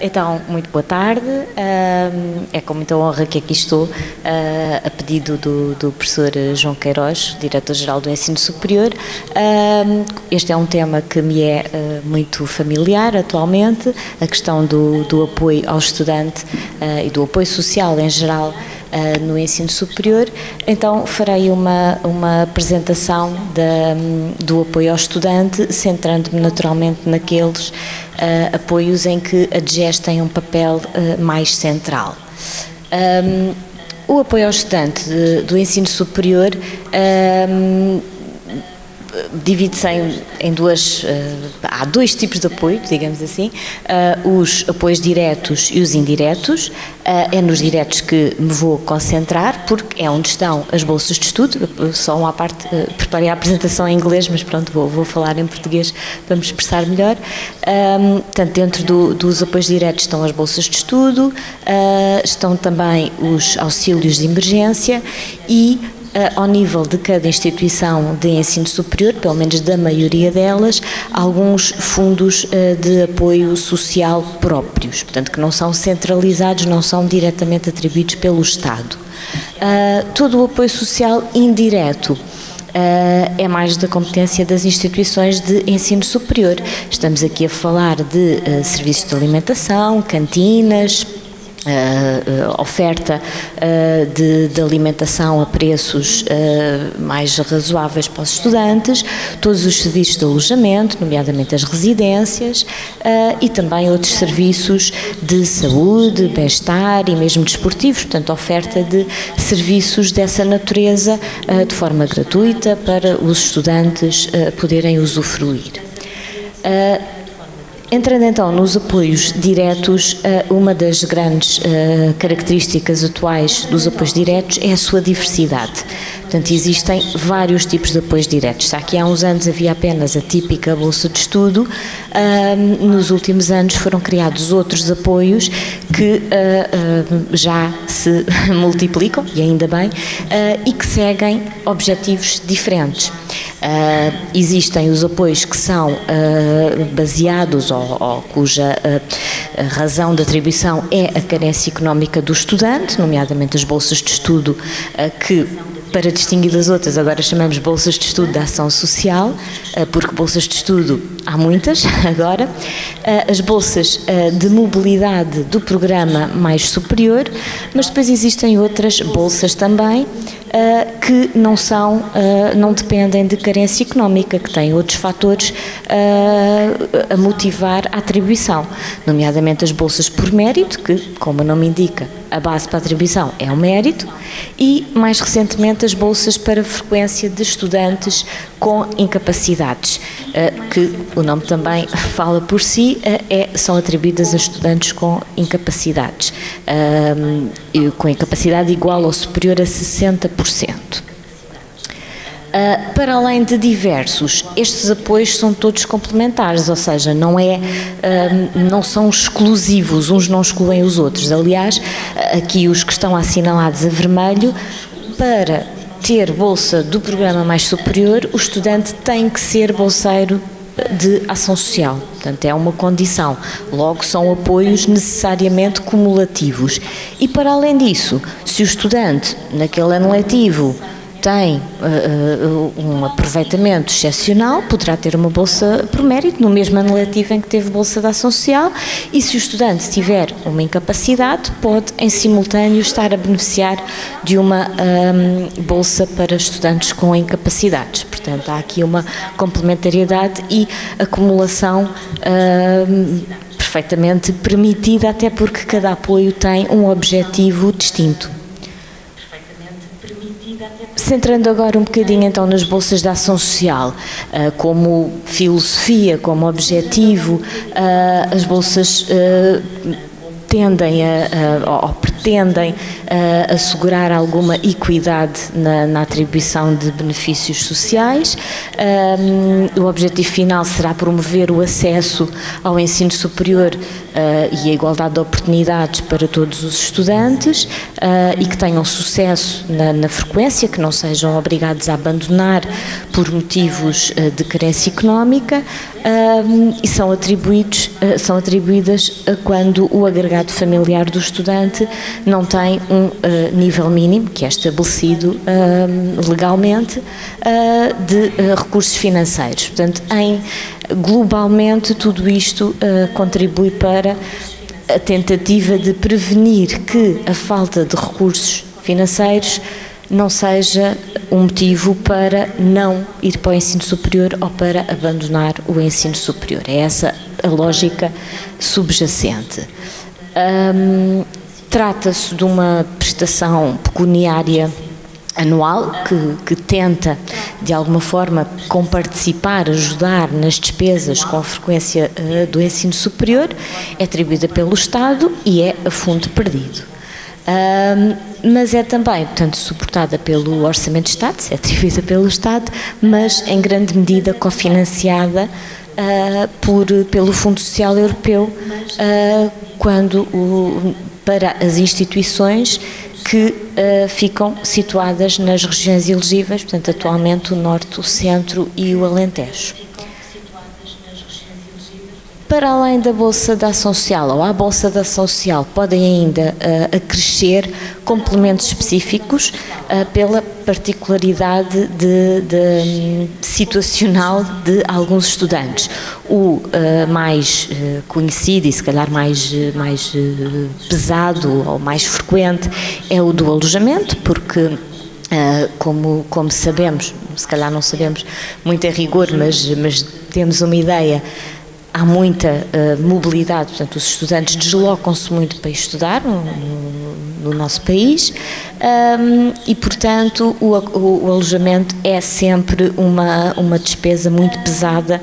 Então, muito boa tarde. É com muita honra que aqui estou, a pedido do professor João Queiroz, Diretor-Geral do Ensino Superior. Este é um tema que me é muito familiar atualmente, a questão do apoio ao estudante e do apoio social em geral no ensino superior. Então farei uma apresentação do apoio ao estudante, centrando-me naturalmente naqueles apoios em que a DGES tem um papel mais central. O apoio ao estudante do ensino superior divide-se em duas, há dois tipos de apoio, digamos assim, os apoios diretos e os indiretos. É nos diretos que me vou concentrar, porque é onde estão as bolsas de estudo. Só uma parte, preparei a apresentação em inglês, mas pronto, vou falar em português para me expressar melhor. Portanto, dentro dos apoios diretos estão as bolsas de estudo, estão também os auxílios de emergência e ao nível de cada instituição de ensino superior, pelo menos da maioria delas, alguns fundos de apoio social próprios, portanto que não são centralizados, não são diretamente atribuídos pelo Estado. Todo o apoio social indireto é mais da competência das instituições de ensino superior. Estamos aqui a falar de serviços de alimentação, cantinas, oferta de alimentação a preços mais razoáveis para os estudantes, todos os serviços de alojamento, nomeadamente as residências, e também outros serviços de saúde, bem-estar e mesmo desportivos, portanto oferta de serviços dessa natureza de forma gratuita para os estudantes poderem usufruir. Entrando então nos apoios diretos, uma das grandes características atuais dos apoios diretos é a sua diversidade. Portanto, existem vários tipos de apoios diretos. Se aqui há uns anos havia apenas a típica bolsa de estudo, nos últimos anos foram criados outros apoios que já se multiplicam, e ainda bem, e que seguem objetivos diferentes. Existem os apoios que são baseados ou cuja razão de atribuição é a carência económica do estudante, nomeadamente as bolsas de estudo que, para distinguir das outras, agora chamamos bolsas de estudo de ação social, porque bolsas de estudo há muitas agora, as bolsas de mobilidade do programa mais superior, mas depois existem outras bolsas também que não dependem de carência económica, que têm outros fatores a motivar a atribuição, nomeadamente as bolsas por mérito, que, como o nome indica, a base para a atribuição é o mérito, e, mais recentemente, as bolsas para frequência de estudantes com incapacidades, que o nome também fala por si, são atribuídas a estudantes com incapacidades, com incapacidade igual ou superior a 60%. Para além de diversos, estes apoios são todos complementares, ou seja, não são exclusivos, uns não excluem os outros. Aliás, aqui os que estão assinalados a vermelho, para ter bolsa do programa mais superior, o estudante tem que ser bolseiro de ação social, portanto é uma condição, logo são apoios necessariamente cumulativos. E para além disso, se o estudante naquele ano letivo tem um aproveitamento excepcional, poderá ter uma bolsa por mérito no mesmo ano letivo em que teve bolsa de ação social, e se o estudante tiver uma incapacidade, pode em simultâneo estar a beneficiar de uma bolsa para estudantes com incapacidades. Portanto, há aqui uma complementariedade e acumulação perfeitamente permitida, até porque cada apoio tem um objetivo distinto. Centrando agora um bocadinho então nas bolsas de ação social, como filosofia, como objetivo, as bolsas tendem tendem a assegurar alguma equidade na atribuição de benefícios sociais. O objetivo final será promover o acesso ao ensino superior e a igualdade de oportunidades para todos os estudantes e que tenham sucesso na frequência, que não sejam obrigados a abandonar por motivos de carência económica, e são atribuídas quando o agregado familiar do estudante não tem um nível mínimo, que é estabelecido legalmente, de recursos financeiros. Portanto, globalmente, tudo isto contribui para a tentativa de prevenir que a falta de recursos financeiros não seja um motivo para não ir para o ensino superior ou para abandonar o ensino superior. É essa a lógica subjacente. Trata-se de uma prestação pecuniária anual que tenta, de alguma forma, comparticipar, ajudar nas despesas com a frequência do ensino superior, é atribuída pelo Estado e é a fundo perdido. Mas é também, portanto, suportada pelo Orçamento de Estado, é atribuída pelo Estado, mas em grande medida cofinanciada pelo Fundo Social Europeu, para as instituições que ficam situadas nas regiões elegíveis, portanto, atualmente o Norte, o Centro e o Alentejo. Para além da Bolsa de Ação Social ou à Bolsa de Ação Social, podem ainda acrescer complementos específicos pela particularidade situacional de alguns estudantes. O mais conhecido e se calhar mais pesado ou mais frequente é o do alojamento, porque como sabemos, se calhar não sabemos muito a rigor, mas temos uma ideia. Há muita mobilidade, portanto, os estudantes deslocam-se muito para estudar no nosso país e, portanto, o alojamento é sempre uma despesa muito pesada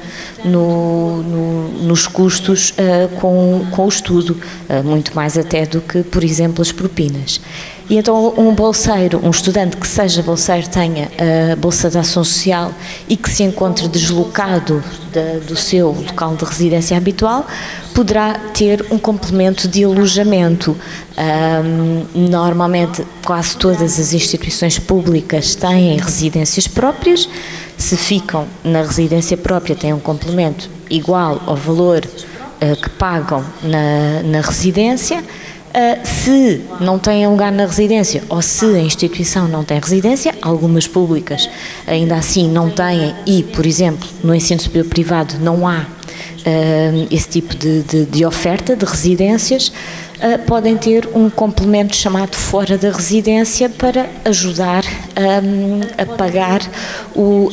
nos custos com o estudo, muito mais até do que, por exemplo, as propinas. E então um estudante que seja bolseiro, tenha a Bolsa de Ação Social e que se encontre deslocado do seu local de residência habitual, poderá ter um complemento de alojamento. Normalmente, quase todas as instituições públicas têm residências próprias. Se ficam na residência própria, têm um complemento igual ao valor que pagam na residência. Se não têm lugar na residência ou se a instituição não tem residência, algumas públicas ainda assim não têm e, por exemplo, no ensino superior privado não há esse tipo de oferta de residências, podem ter um complemento chamado fora da residência para ajudar a pagar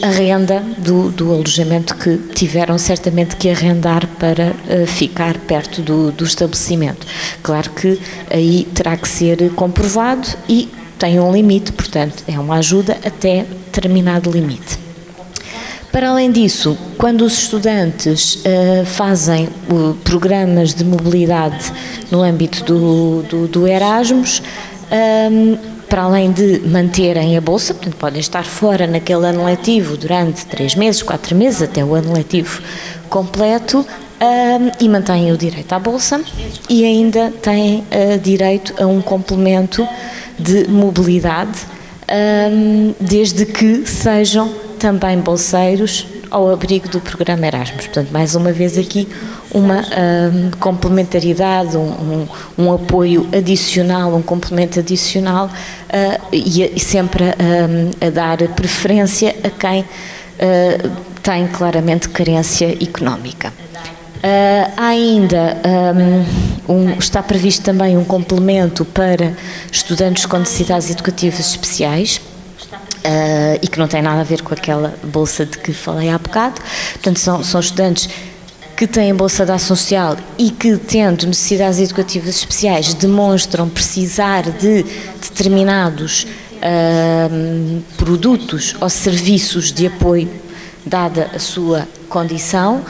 a renda do alojamento que tiveram certamente que arrendar para ficar perto do estabelecimento. Claro que aí terá que ser comprovado e tem um limite, portanto é uma ajuda até determinado limite. Para além disso, quando os estudantes fazem programas de mobilidade no âmbito do Erasmus, para além de manterem a bolsa, portanto podem estar fora naquele ano letivo durante 3 meses, 4 meses, até o ano letivo completo, e mantêm o direito à bolsa e ainda têm direito a um complemento de mobilidade, desde que sejam também bolseiros ao abrigo do programa Erasmus. Portanto, mais uma vez aqui uma complementaridade, um apoio adicional, um complemento adicional e sempre a dar preferência a quem tem claramente carência económica. Há ainda, está previsto também um complemento para estudantes com necessidades educativas especiais, e que não tem nada a ver com aquela bolsa de que falei há bocado. Portanto, são estudantes que têm bolsa de ação social e que, tendo necessidades educativas especiais, demonstram precisar de determinados produtos ou serviços de apoio dada a sua condição,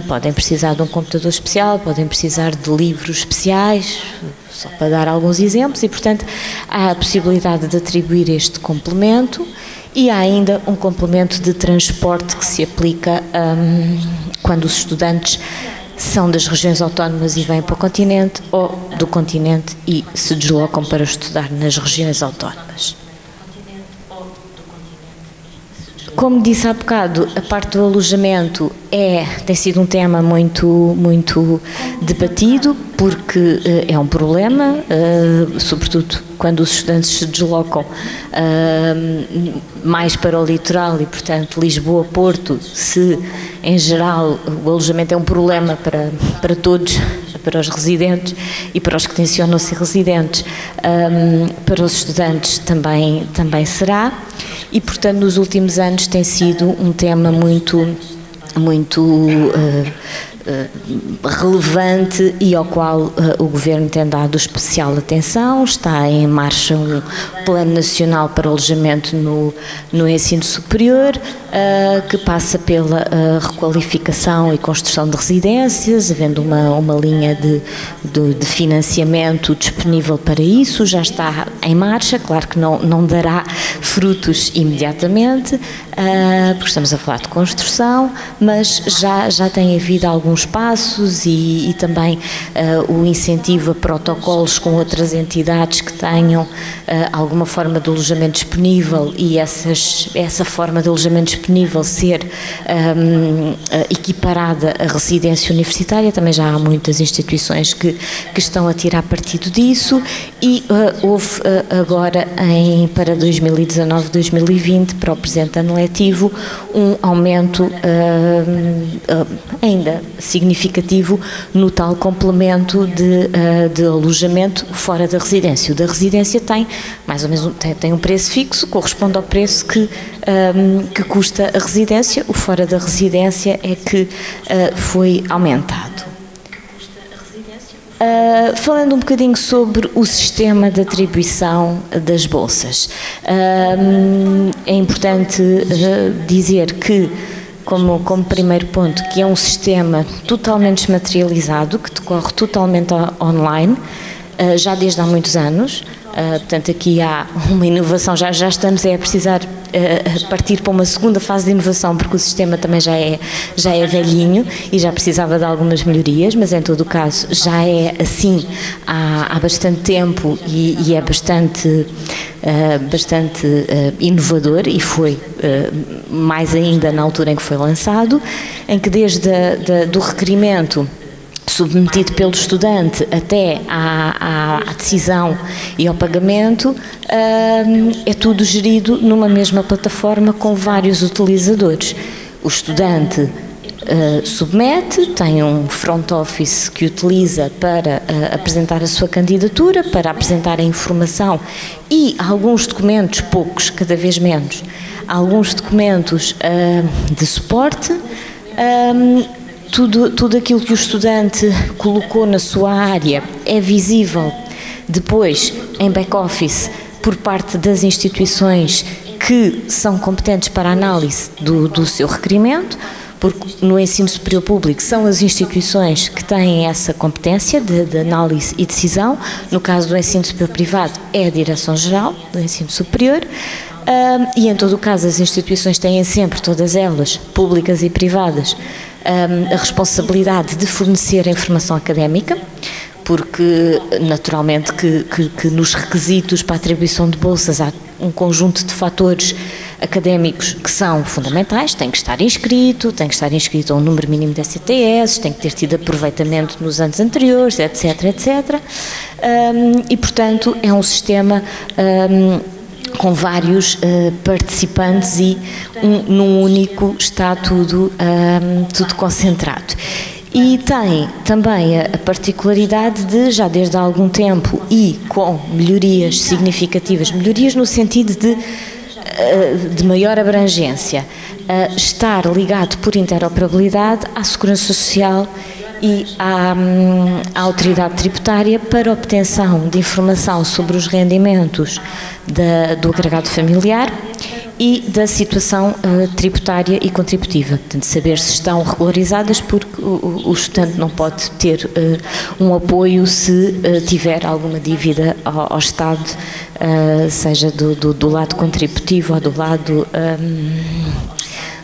podem precisar de um computador especial, podem precisar de livros especiais, só para dar alguns exemplos, e portanto há a possibilidade de atribuir este complemento, e há ainda um complemento de transporte que se aplica quando os estudantes são das regiões autónomas e vêm para o continente, ou do continente e se deslocam para estudar nas regiões autónomas. Como disse há bocado, a parte do alojamento tem sido um tema muito debatido, porque é um problema, sobretudo quando os estudantes se deslocam mais para o litoral e, portanto, Lisboa-Porto, se em geral o alojamento é um problema para todos, para os residentes e para os que tencionam ser residentes, para os estudantes também será, e portanto nos últimos anos tem sido um tema muito relevante e ao qual o Governo tem dado especial atenção. Está em marcha um Plano Nacional para o Alojamento no Ensino Superior, que passa pela requalificação e construção de residências, havendo uma linha de financiamento disponível para isso. Já está em marcha, claro que não dará frutos imediatamente, porque estamos a falar de construção, mas já tem havido alguns passos e também o incentivo a protocolos com outras entidades que tenham alguma forma de alojamento disponível, e essa forma de alojamento disponível ser equiparada à residência universitária. Também já há muitas instituições que estão a tirar partido disso, e houve agora para 2019-2020, para o presente ano letivo, um aumento ainda significativo no tal complemento de alojamento fora da residência. O da residência tem mais ou menos tem um preço fixo, corresponde ao preço que custa a residência. O fora da residência é que foi aumentado. Falando um bocadinho sobre o sistema de atribuição das bolsas, é importante dizer que, como primeiro ponto, que é um sistema totalmente desmaterializado, que decorre totalmente online, já desde há muitos anos. Portanto, aqui há uma inovação, já estamos a precisar partir para uma segunda fase de inovação, porque o sistema também já é velhinho e já precisava de algumas melhorias, mas em todo o caso já é assim há bastante tempo e é bastante inovador, e foi mais ainda na altura em que foi lançado, em que desde do requerimento submetido pelo estudante até à decisão e ao pagamento, é tudo gerido numa mesma plataforma com vários utilizadores. O estudante submete, tem um front office que utiliza para apresentar a sua candidatura, para apresentar a informação e alguns documentos, poucos, cada vez menos, alguns documentos de suporte. Tudo aquilo que o estudante colocou na sua área é visível depois em back-office por parte das instituições que são competentes para a análise do seu requerimento, porque no ensino superior público são as instituições que têm essa competência de análise e decisão. No caso do ensino superior privado é a Direção-Geral do Ensino Superior. E em todo o caso as instituições têm sempre, todas elas, públicas e privadas, a responsabilidade de fornecer a informação académica, porque naturalmente que nos requisitos para a atribuição de bolsas há um conjunto de fatores académicos que são fundamentais. Tem que estar inscrito a um número mínimo de ECTS, tem que ter tido aproveitamento nos anos anteriores, etc, etc. E portanto é um sistema com vários participantes e num único está tudo concentrado. E tem também a particularidade de, já desde há algum tempo e com melhorias significativas, melhorias no sentido de maior abrangência, estar ligado por interoperabilidade à Segurança Social e à autoridade tributária para obtenção de informação sobre os rendimentos do agregado familiar e da situação tributária e contributiva, portanto, saber se estão regularizadas, porque o estudante não pode ter um apoio se tiver alguma dívida ao Estado, seja do lado contributivo ou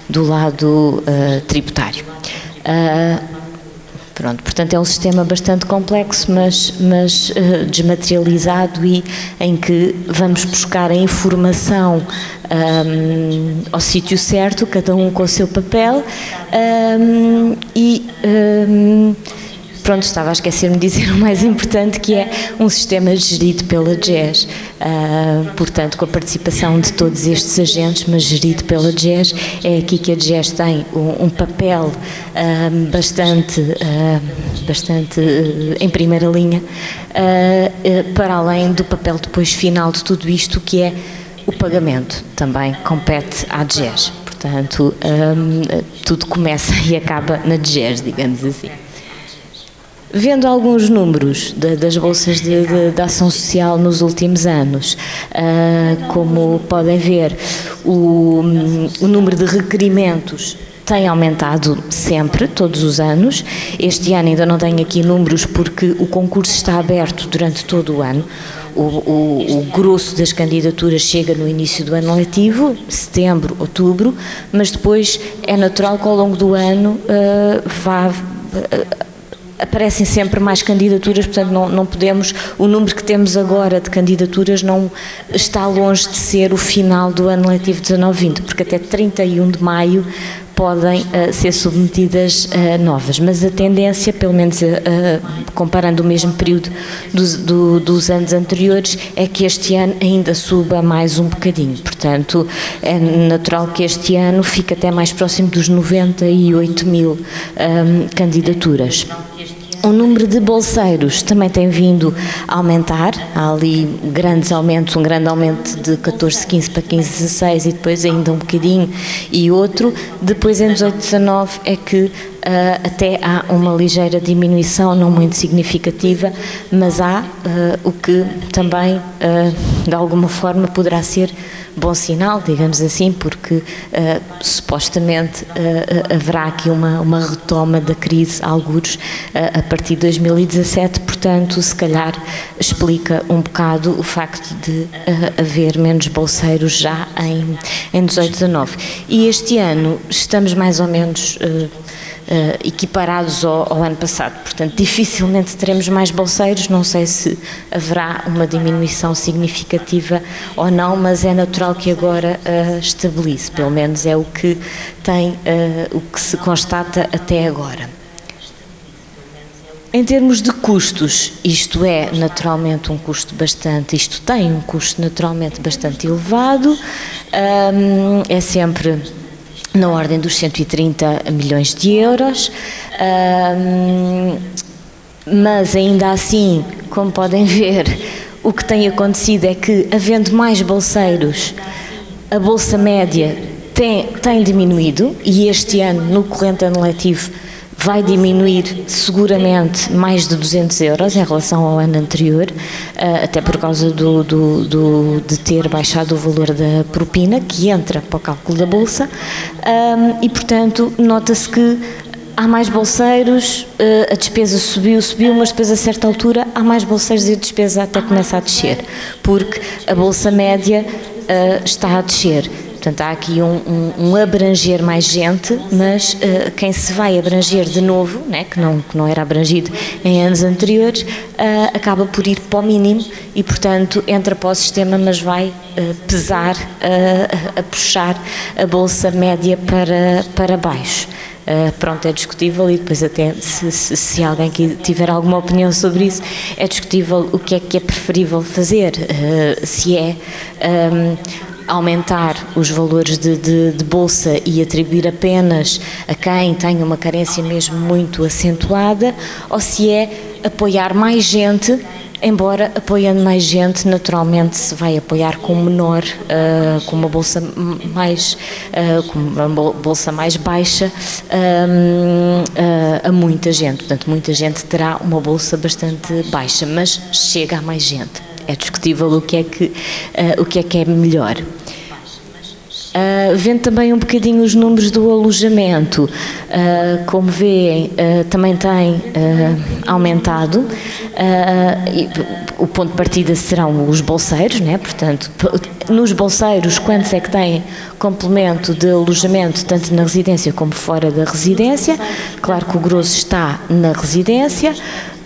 do lado tributário. Pronto, portanto é um sistema bastante complexo, mas desmaterializado, e em que vamos buscar a informação ao sítio certo, cada um com o seu papel, pronto, estava a esquecer-me de dizer o mais importante, que é um sistema gerido pela DGES, portanto, com a participação de todos estes agentes, mas gerido pela DGES. É aqui que a DGES tem um papel bastante em primeira linha, para além do papel depois final de tudo isto, que é o pagamento, também compete à DGES. Portanto, tudo começa e acaba na DGES, digamos assim. Vendo alguns números das bolsas de ação social nos últimos anos, como podem ver, o número de requerimentos tem aumentado sempre, todos os anos. Este ano ainda não tenho aqui números, porque o concurso está aberto durante todo o ano. O grosso das candidaturas chega no início do ano letivo, setembro, outubro, mas depois é natural que ao longo do ano aparecem sempre mais candidaturas, portanto não podemos, o número que temos agora de candidaturas não está longe de ser o final do ano letivo 19/20, porque até 31 de maio podem ser submetidas novas, mas a tendência, pelo menos comparando o mesmo período dos anos anteriores, é que este ano ainda suba mais um bocadinho. Portanto, é natural que este ano fique até mais próximo dos 98.000 candidaturas. O número de bolseiros também tem vindo a aumentar, há ali grandes aumentos, um grande aumento de 14-15 para 15-16 e depois ainda um bocadinho e outro. Depois em 18-19 é que até há uma ligeira diminuição, não muito significativa, mas há o que também de alguma forma poderá ser bom sinal, digamos assim, porque supostamente haverá aqui uma retoma da crise, algures, a partir de 2017, portanto, se calhar explica um bocado o facto de haver menos bolseiros já em 18-19. E este ano estamos mais ou menos equiparados ao ano passado, portanto dificilmente teremos mais bolseiros, não sei se haverá uma diminuição significativa ou não, mas é natural que agora estabilize, pelo menos é o que o que se constata até agora. Em termos de custos, isto é naturalmente um custo isto tem um custo naturalmente bastante elevado, é sempre na ordem dos 130 milhões de euros, mas ainda assim, como podem ver, o que tem acontecido é que, havendo mais bolseiros, a bolsa média tem diminuído, e este ano, no corrente ano letivo, vai diminuir seguramente mais de 200 euros em relação ao ano anterior, até por causa de ter baixado o valor da propina, que entra para o cálculo da bolsa, e portanto nota-se que há mais bolseiros, a despesa subiu, mas depois a certa altura há mais bolseiros e a despesa até começa a descer, porque a bolsa média está a descer. Portanto, há aqui um abranger mais gente, mas quem se vai abranger de novo, né, que não era abrangido em anos anteriores, acaba por ir para o mínimo e, portanto, entra para o sistema, mas vai pesar, a puxar a bolsa média para baixo. Pronto, é discutível, e depois até se alguém tiver alguma opinião sobre isso, é discutível o que é preferível fazer, se é aumentar os valores de bolsa e atribuir apenas a quem tem uma carência mesmo muito acentuada, ou se é apoiar mais gente, embora apoiando mais gente, naturalmente se vai apoiar com menor, com uma bolsa mais baixa, a muita gente. Portanto, muita gente terá uma bolsa bastante baixa, mas chega a mais gente. É discutível o que é que é melhor. Vendo também um bocadinho os números do alojamento, como veem, também tem aumentado. O ponto de partida serão os bolseiros, né? Portanto, nos bolseiros, quantos é que têm complemento de alojamento, tanto na residência como fora da residência? Claro que o grosso está na residência.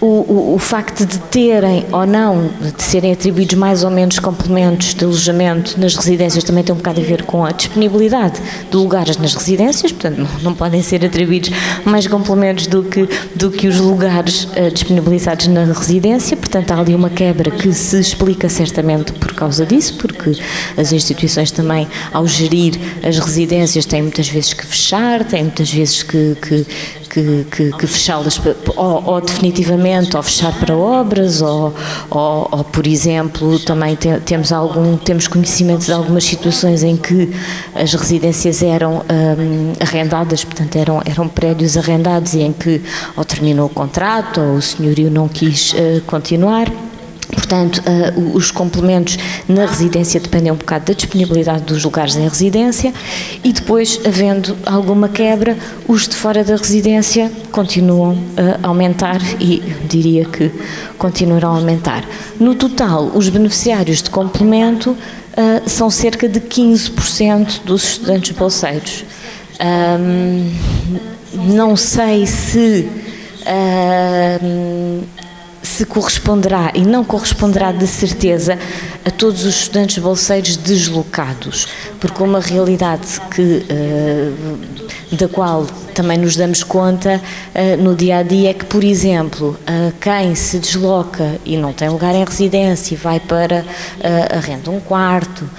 O facto de terem ou não, de serem atribuídos mais ou menos complementos de alojamento nas residências também tem um bocado a ver com a disponibilidade de lugares nas residências, portanto não podem ser atribuídos mais complementos do que os lugares disponibilizados na residência, portanto há ali uma quebra que se explica certamente por causa disso, porque as instituições também, ao gerir as residências, têm muitas vezes que fechar, têm muitas vezes que fechá-las ou definitivamente, ou fechar para obras, ou por exemplo, também temos conhecimento de algumas situações em que as residências eram arrendadas, portanto eram prédios arrendados e em que ou terminou o contrato ou o senhorio não quis continuar. Portanto, os complementos na residência dependem um bocado da disponibilidade dos lugares em residência e depois, havendo alguma quebra, os de fora da residência continuam a aumentar e diria que continuarão a aumentar. No total, os beneficiários de complemento são cerca de 15% dos estudantes bolseiros. Não sei se corresponderá e não corresponderá de certeza a todos os estudantes bolseiros deslocados, porque uma realidade da qual também nos damos conta no dia-a-dia é que, por exemplo, quem se desloca e não tem lugar em residência e vai para arrenda um quarto,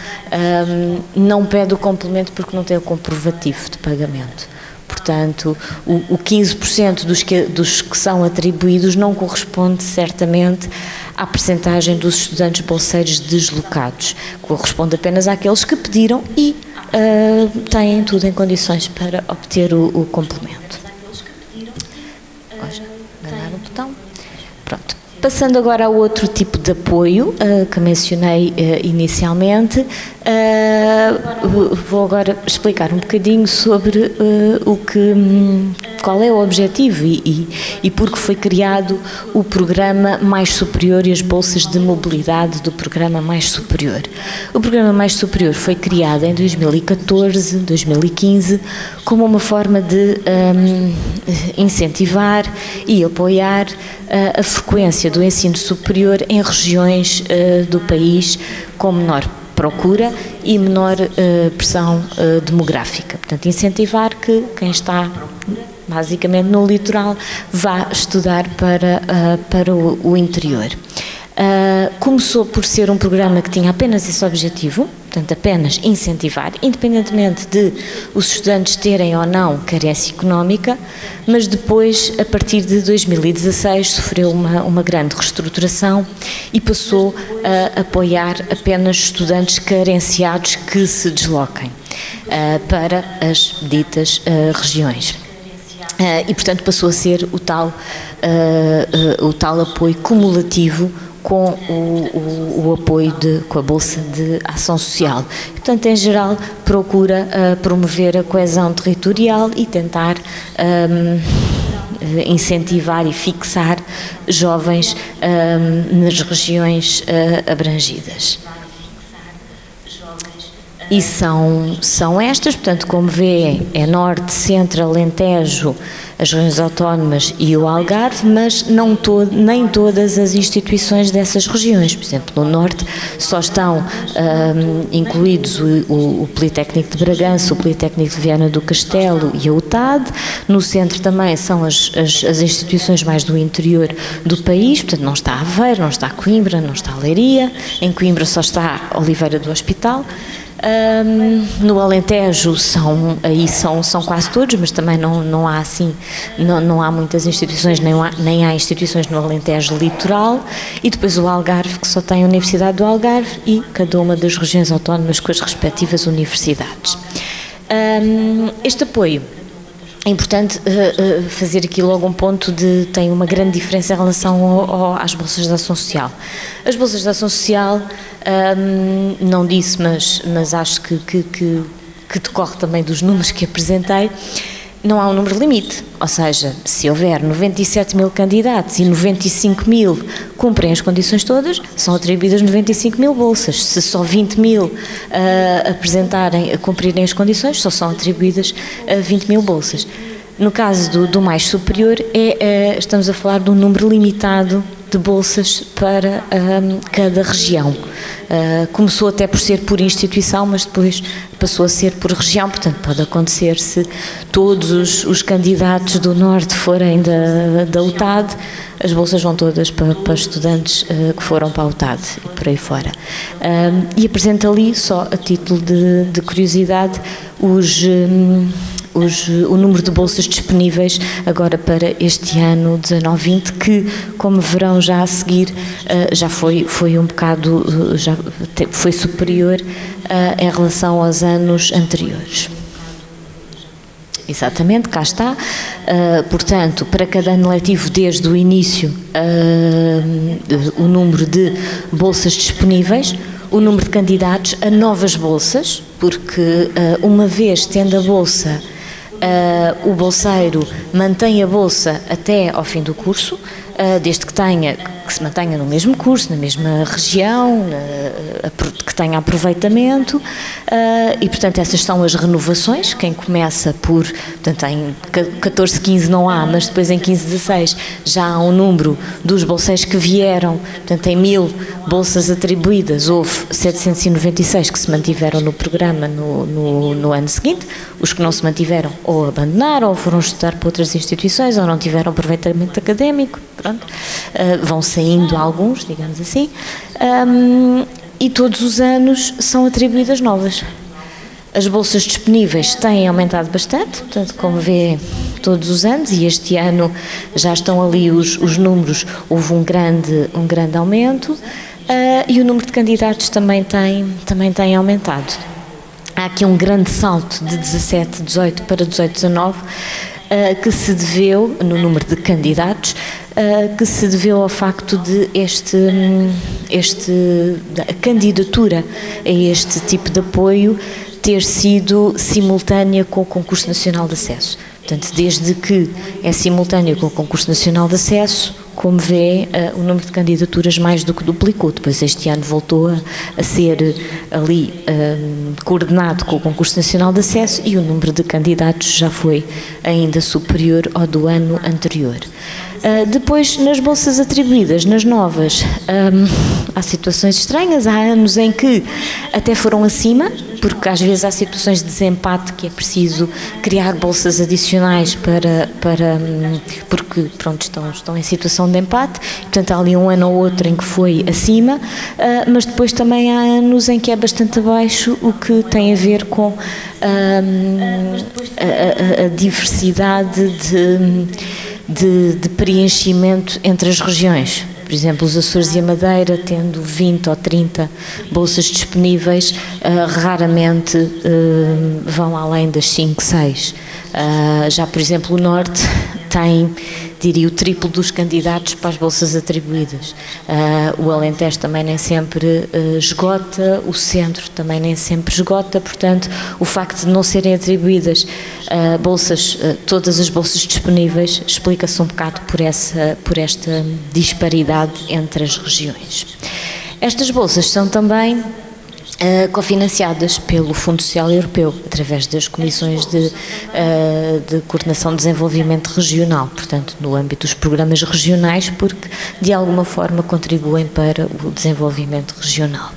não pede o complemento porque não tem o comprovativo de pagamento. Portanto, o 15% dos que são atribuídos não corresponde certamente à percentagem dos estudantes bolseiros deslocados. Corresponde apenas àqueles que pediram e têm tudo em condições para obter o complemento. Ganhar o botão. Pronto. Passando agora ao outro tipo de apoio que mencionei inicialmente, vou agora explicar um bocadinho sobre qual é o objetivo e por que foi criado o programa Mais Superior e as bolsas de mobilidade do programa Mais Superior. O programa Mais Superior foi criado em 2014, 2015, como uma forma de incentivar e apoiar a frequência do ensino superior em regiões do país com menor procura e menor pressão demográfica. Portanto, incentivar que quem está basicamente no litoral vá estudar para o interior. Começou por ser um programa que tinha apenas esse objetivo, portanto apenas incentivar, independentemente de os estudantes terem ou não carência económica, mas depois, a partir de 2016, sofreu uma grande reestruturação e passou a apoiar apenas estudantes carenciados que se desloquem para as ditas regiões. E, portanto, passou a ser o tal apoio cumulativo com o apoio com a Bolsa de Ação Social. Portanto, em geral, procura promover a coesão territorial e tentar incentivar e fixar jovens nas regiões abrangidas. E são estas, portanto, como vê, é Norte, Centro, Alentejo, as regiões autónomas e o Algarve, mas nem todas as instituições dessas regiões. Por exemplo, no Norte só estão incluídos o Politécnico de Bragança, o Politécnico de Viana do Castelo e a UTAD. No Centro também são as instituições mais do interior do país, portanto não está Aveiro, não está Coimbra, não está Leiria, em Coimbra só está Oliveira do Hospital. No Alentejo são quase todos, mas também não há assim, não há muitas instituições, nem há instituições no Alentejo litoral, e depois o Algarve, que só tem a Universidade do Algarve e cada uma das regiões autónomas com as respectivas universidades. Este apoio é importante fazer aqui logo um ponto tem uma grande diferença em relação às bolsas de ação social. As bolsas de ação social, não disse, mas acho que que decorre também dos números que apresentei, não há um número limite, ou seja, se houver 97 mil candidatos e 95 mil cumprem as condições todas, são atribuídas 95 mil bolsas. Se só 20 mil cumprirem as condições, só são atribuídas 20 mil bolsas. No caso do mais superior, estamos a falar de um número limitado de bolsas para cada região. Começou até por ser por instituição, mas depois passou a ser por região, portanto pode acontecer se todos os candidatos do Norte forem da UTAD, as bolsas vão todas para estudantes que foram para a UTAD e por aí fora. E apresento ali, só a título de curiosidade, o número de bolsas disponíveis agora para este ano 19-20, que, como verão já a seguir, já foi um bocado, já foi superior em relação aos anos anteriores. Exatamente, cá está. Portanto, para cada ano letivo, desde o início, o número de bolsas disponíveis, o número de candidatos a novas bolsas, porque uma vez tendo a bolsa, o bolseiro mantém a bolsa até ao fim do curso, desde que se mantenha no mesmo curso, na mesma região, que tenha aproveitamento, e portanto essas são as renovações. Quem começa portanto em 14, 15 não há, mas depois em 15, 16 já há um número dos bolseiros que vieram, portanto em 1000 bolsas atribuídas, houve 796 que se mantiveram no programa no ano seguinte. Os que não se mantiveram ou abandonaram, ou foram estudar para outras instituições, ou não tiveram aproveitamento académico, pronto, vão saindo alguns, digamos assim, e todos os anos são atribuídas novas. As bolsas disponíveis têm aumentado bastante, portanto, como vê, todos os anos, e este ano já estão ali os números, houve um grande aumento, e o número de candidatos também tem aumentado. Há aqui um grande salto de 17, 18 para 18, 19, que se deveu, no número de candidatos, que se deveu ao facto de a candidatura a este tipo de apoio ter sido simultânea com o Concurso Nacional de Acesso. Portanto, desde que é simultâneo com o Concurso Nacional de Acesso, como vê, o número de candidaturas mais do que duplicou. Depois este ano voltou a ser ali coordenado com o Concurso Nacional de Acesso e o número de candidatos já foi ainda superior ao do ano anterior. Depois, nas bolsas atribuídas, nas novas, há situações estranhas. Há anos em que até foram acima, porque às vezes há situações de desempate que é preciso criar bolsas adicionais porque pronto, estão em situação de empate. Portanto, há ali um ano ou outro em que foi acima, mas depois também há anos em que é bastante abaixo, o que tem a ver com a diversidade de preenchimento entre as regiões. Por exemplo, os Açores e a Madeira, tendo 20 ou 30 bolsas disponíveis, raramente vão além das 5, 6. Já, por exemplo, o Norte tem, diria, o triplo dos candidatos para as bolsas atribuídas. O Alentejo também nem sempre esgota, o Centro também nem sempre esgota, portanto, o facto de não serem atribuídas bolsas, todas as bolsas disponíveis, explica-se um bocado por esta disparidade entre as regiões. Estas bolsas são também cofinanciadas pelo Fundo Social Europeu, através das Comissões de Coordenação de Desenvolvimento Regional, portanto, no âmbito dos programas regionais, porque de alguma forma contribuem para o desenvolvimento regional.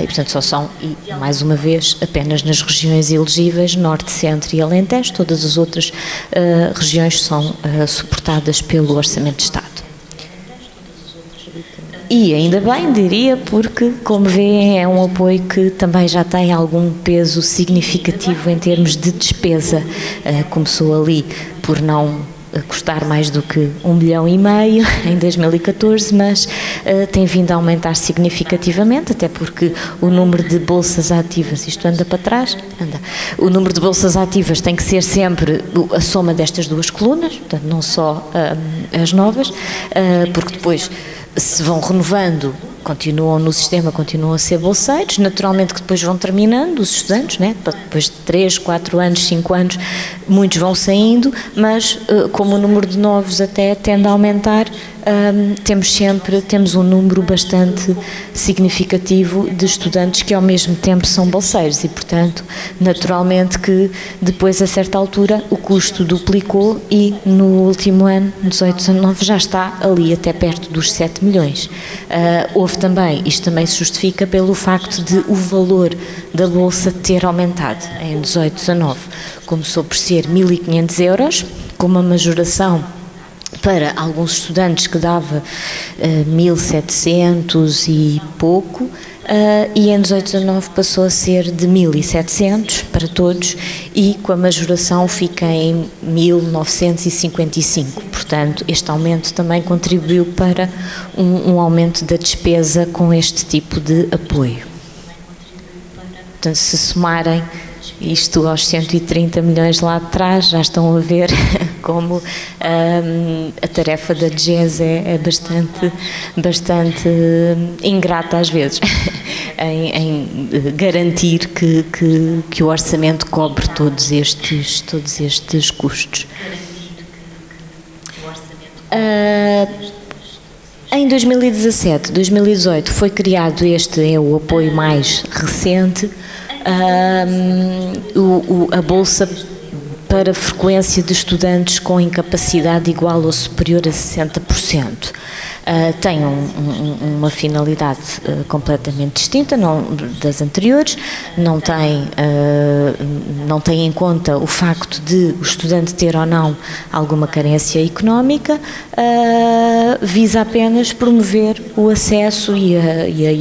E, portanto, só são, mais uma vez, apenas nas regiões elegíveis, Norte, Centro e Alentejo. Todas as outras regiões são suportadas pelo Orçamento de Estado. E ainda bem, diria, porque, como vêem, é um apoio que também já tem algum peso significativo em termos de despesa. Começou ali por não custar mais do que 1,5 milhão em 2014, mas tem vindo a aumentar significativamente, até porque o número de bolsas ativas, isto anda para trás, o número de bolsas ativas tem que ser sempre a soma destas duas colunas, portanto não só as novas, porque depois se vão renovando continuam no sistema, continuam a ser bolseiros, naturalmente que depois vão terminando os estudantes, né? Depois de 3, 4 anos, 5 anos, muitos vão saindo, mas como o número de novos até tende a aumentar, temos um número bastante significativo de estudantes que ao mesmo tempo são bolseiros e, portanto, naturalmente que depois a certa altura o custo duplicou e no último ano, 18-19, já está ali até perto dos 7 milhões. Isto também se justifica pelo facto de o valor da bolsa ter aumentado em 18-19. Começou por ser 1.500 euros, com uma majoração para alguns estudantes que dava 1.700 e pouco, e em 18-19 passou a ser de 1.700 para todos e com a majoração fica em 1.955. Portanto, este aumento também contribuiu para um aumento da despesa com este tipo de apoio. Portanto, se somarem isto aos 130 milhões lá atrás, já estão a ver como a tarefa da DGES é bastante ingrata às vezes, em garantir que o orçamento cobre todos estes custos. Em 2017, 2018 foi criado o apoio mais recente, a bolsa para frequência de estudantes com incapacidade igual ou superior a 60%. Tem uma finalidade completamente distinta das anteriores, não tem em conta o facto de o estudante ter ou não alguma carência económica, visa apenas promover o acesso e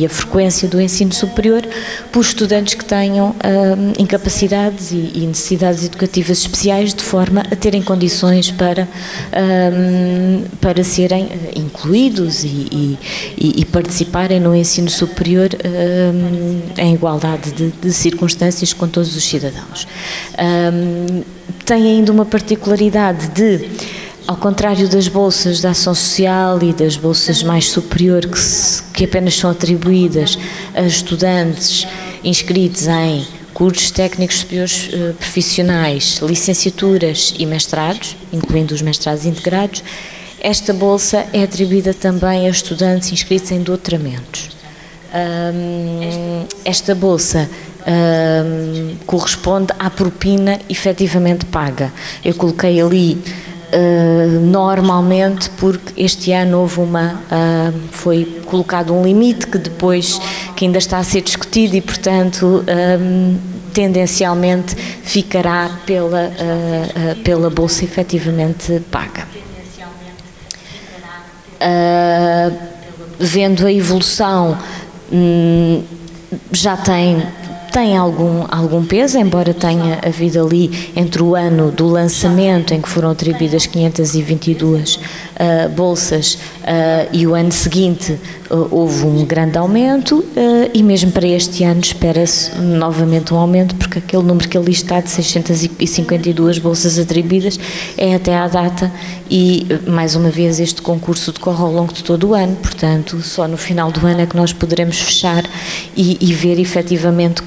a frequência do ensino superior por estudantes que tenham incapacidades e necessidades educativas especiais, de forma a terem condições para serem incluídos e participarem no ensino superior em igualdade de circunstâncias com todos os cidadãos. Tem ainda uma particularidade de, ao contrário das bolsas da ação social e das bolsas mais superior que apenas são atribuídas a estudantes inscritos em cursos técnicos superiores profissionais, licenciaturas e mestrados, incluindo os mestrados integrados, esta bolsa é atribuída também a estudantes inscritos em doutoramentos. Esta bolsa corresponde à propina efetivamente paga. Eu coloquei ali normalmente porque este ano foi colocado um limite que ainda está a ser discutido e, portanto, tendencialmente ficará pela bolsa efetivamente paga. Vendo a evolução, já tem algum peso, embora tenha havido ali, entre o ano do lançamento, em que foram atribuídas 522 bolsas, e o ano seguinte houve um grande aumento, e mesmo para este ano espera-se novamente um aumento, porque aquele número que ali está de 652 bolsas atribuídas é até à data, e mais uma vez este concurso decorre ao longo de todo o ano, portanto só no final do ano é que nós poderemos fechar e ver efetivamente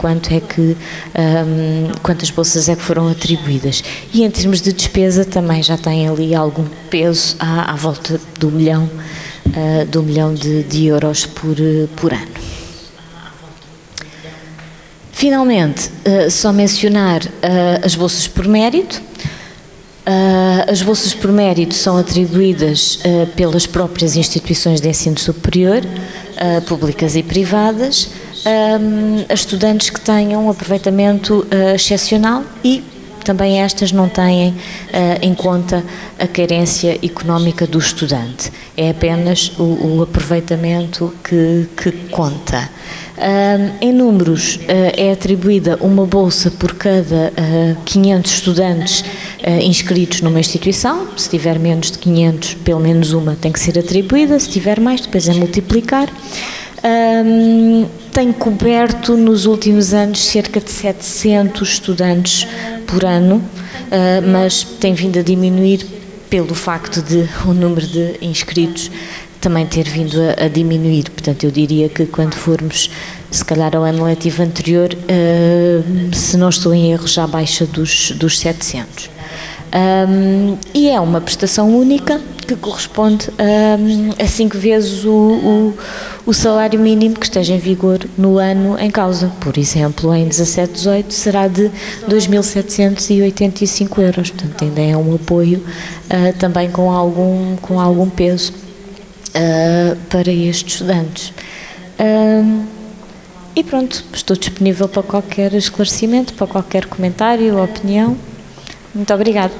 quantas bolsas é que foram atribuídas. E em termos de despesa também já tem ali algum peso, à volta do milhão de euros por ano. Finalmente, só mencionar as bolsas por mérito. As bolsas por mérito são atribuídas pelas próprias instituições de ensino superior, públicas e privadas, a estudantes que tenham um aproveitamento excepcional, e também estas não têm em conta a carência económica do estudante. É apenas o aproveitamento que conta. Em números, é atribuída uma bolsa por cada 500 estudantes inscritos numa instituição. Se tiver menos de 500, pelo menos uma tem que ser atribuída. Se tiver mais, depois é multiplicar. Tem coberto nos últimos anos cerca de 700 estudantes por ano, mas tem vindo a diminuir pelo facto de o número de inscritos também ter vindo a diminuir. Portanto, eu diria que quando formos, se calhar ao ano letivo anterior, se não estou em erro, já baixa dos 700. E é uma prestação única que corresponde a 5 vezes o salário mínimo que esteja em vigor no ano em causa. Por exemplo, em 17/18 será de 2.785 euros. Portanto, ainda é um apoio também com algum peso para estes estudantes. E pronto, estou disponível para qualquer esclarecimento, para qualquer comentário ou opinião. Muito obrigada.